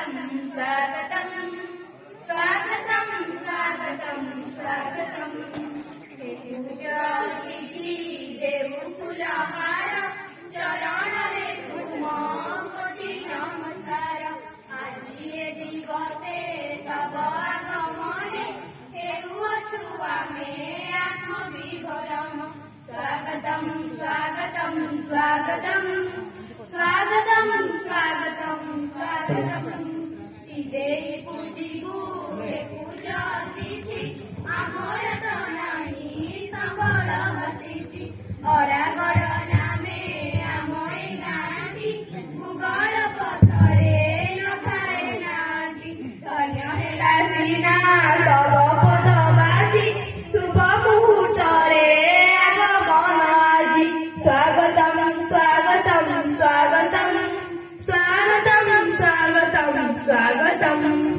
स्वागतम् स्वागतम् स्वागतम् स्वागतम् हे पूजा देव फुलहार चरण रे तुम कोटि नमस्कार आज ये दिवसे तब आगमने हेरुअछु आमे आत्मविभरम स्वागतम् स्वागतम् स्वागतम् स्वागतम् स्वागतम् स्वागतम् इदे पूजिबु हे पूजा तिथि आमर तनानी संबल हसिति अरागड़ नामे आमय गांधी भूगोल पथरे नथाए नांदी धन्य हेला सीना तब पदबाजी शुभ मुहूर्तरे आगमन आजी स्वागतम् स्वागतम् स्वागतम् स्वागतम् स्वागतम् स्वागतम्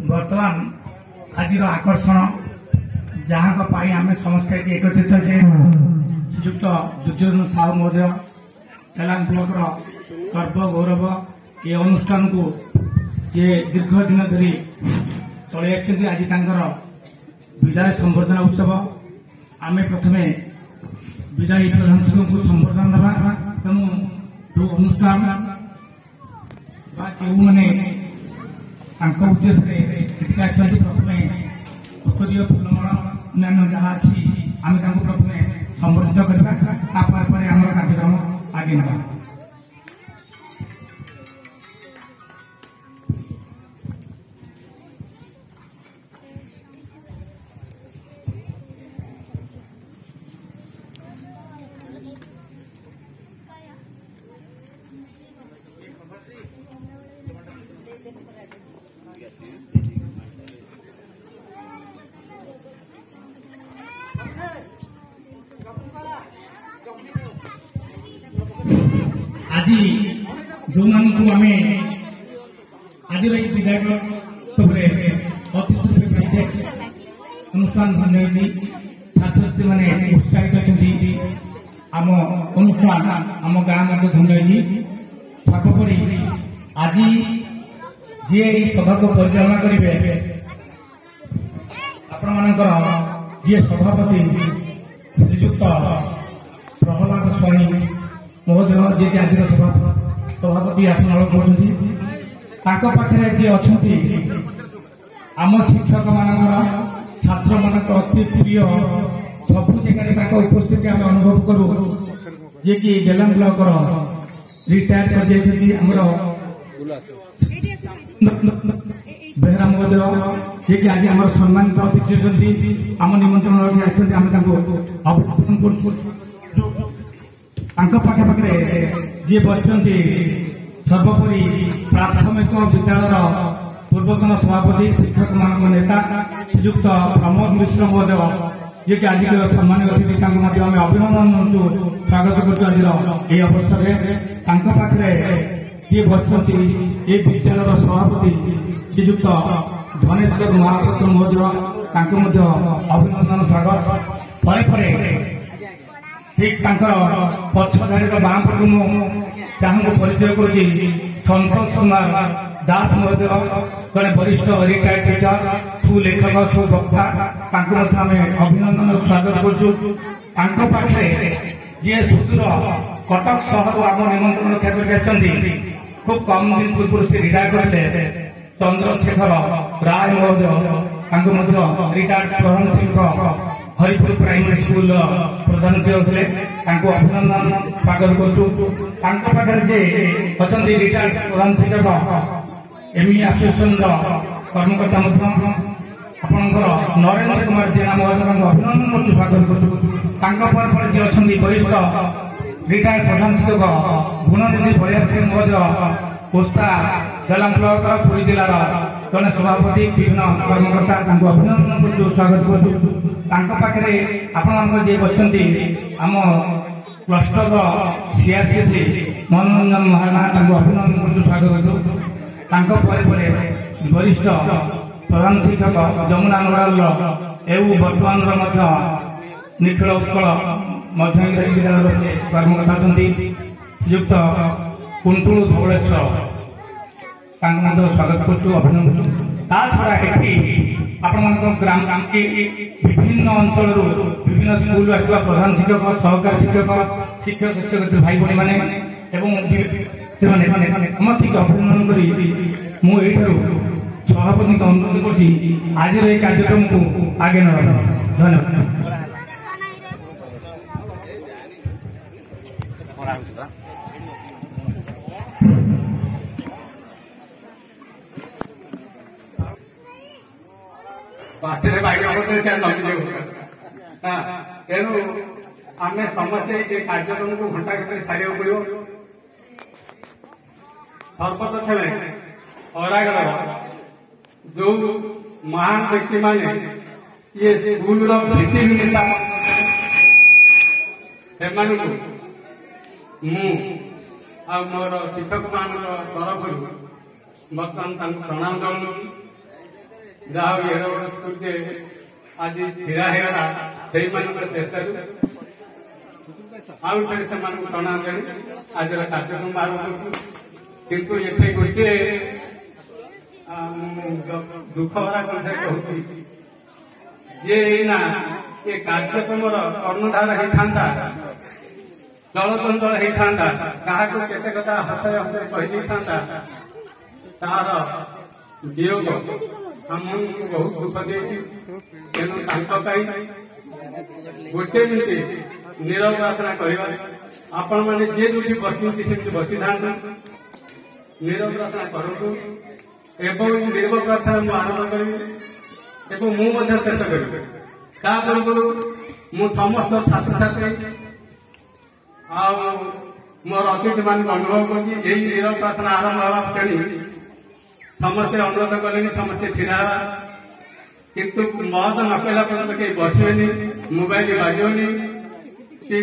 बर्तमान आज आकर्षण जहाँ आम समस्ते एकत्रित से श्रीजुक्त दुर्योधन साहू महोदय तेलांग ब्लॉक गर्व गौरव ये अनुष्ठान को जे दीर्घ दिन धरी चलि आज विदाय संबर्धना उत्सव आम प्रथमे विदायी प्रधान शिक्षक को संबर्धना देवा तेणु जो अनुष्ठान जो मैंने उद्देश्य प्रथमे उत्तरीय फूलमाला अन्य जहाँ अच्छी आम प्रथमे संबर्धित करवा आम कार्यक्रम आगे ना आज जो मानू आम आज विधायक अतिथि अनुष्ठान धन्य छात्र छात्री मैंने उत्साहित अच्छी आम अनुष्ठान आम गाँव धन्य सर्वोपरि आज जी सभा को परिचालना करेंगे आपण जी सभापति श्रीजुक्त प्रहलाद स्वाई महोदय जी आज सभापति आसन अलग पाखे जी अच्छा आम शिक्षक मान छात्र मान अति प्रिय सबू जगह उपस्थिति आम अनुभव करूँ जी कि डेलांग ब्लॉक रिटायर कर बेहरा महोदय जी कि आज आम सम्मानित अतिथि आम निमंत्रण आम पाखे जी बच्चे सर्वोपरि प्राथमिक विद्यालय पूर्वतन सभापति शिक्षक मान नेता श्रीजुक्त प्रमोद मिश्र महोदय जी कि आज सम्मानित अतिथि आम अभिनंदन स्वागत कर अवसर पाखे जी बच्चे ये विद्यालय सभापति श्रीजुक्त धनेश्वर महापात्र महोदय अभिनंदन स्वागत पर ठीक पछधारी बाँ पटू मुझे परिचय कर संतोष कुमार दास महोदय जड़े वरिष्ठ रिटायर्ड टीचर सुलेखक सुवक्ता अभिनंदन स्वागत करुचे जी सुदूर कटक सहर आम निमंत्रण रक्षा कर खूब कम दिन पूर्व से रिटायर करते चंद्रशेखर राय महोदय रिटायर्ड प्रधान शिक्षक हरिपुर प्राइमरी स्कूल प्रधान शिक्षक अभिनंदन स्वागत कर रिटायर्ड प्रधान शिक्षक एमई एसोसिएशन कर्मकर्ता नरेंद्र कुमार जेना महोदय अभिनंदन स्वागत कर जी अच्छा वरिष्ठ रिटायर्ड प्रधान शिक्षक गुणनिधि बलिया सिंह महोदय पोस्ता जलाम ब्लॉक पुरी जिलार जड़े सभापति विभिन्न कर्मकर्ता अभिनंदन कर स्वागत पाखे आपण जी बच्चे आम क्लस्टर सीआरसीसी मनोरंजन महाराणा अभिनंदन कर स्वागत वरिष्ठ प्रधान शिक्षक जमुना नोडाल एवं बर्तमान निखिल उत्कल मध्यंगिरी विद्यालय से कर्मकर्ता श्रीयुक्त कुंटुलु धवलेश्वर स्वागत कर अभिनंदन छड़ा आपण ग्राम के विभिन्न अंचल विभिन्न स्कूल आसवा प्रधान शिक्षक सहकारी शिक्षक शिक्षक शिक्षक भाई भाई मैंने समस्त अभिनंदन कर मुझे सभापति अनुरोध कर आज कार्यक्रम को आगे न धन्यवाद। पार्टी तेणु आम समस्ते कार्यक्रम को घंटा के सारे पड़ो सर्वप्रथमे अरागढ़ जो महान व्यक्ति माने ये स्कूल भित्तिभूमि से मोर शिक्षक मान तरफ बर्तमान प्रणाम करूँ जहाँ एड़ स्कूल के आज छीड़ा होगा से चेष्टा आउ से प्रणाम कर आज कार्यक्रम आरम्भ किंतु ये गोटे दुख भरा कथा कहूँ जे ना ये कार्यक्रम कर्णधार होता चलचंचल होता क्या केते कथा हसे हसे कही तार वियोग आमको बहुत दुख दे तेणु गोटे मिनिट नीरव प्रार्थना करवा आपण मैंने जे जो बसी बसी था नीरव प्रार्थना करूँ एवं नीरव प्रार्थना मुझे आरम्भ करी मुझे शेष करी क्या पूर्व मु समस्त छात्र छात्री मोर अतिथि मान अनुभव कर नीरव प्रार्थना आरंभ हवा क्षणी समस्ते अनुरोध कले समस्ते छीड़ा किंतु मत न कहला पर्यटन कहीं बसबेनि मोबाइल बाजोनी कि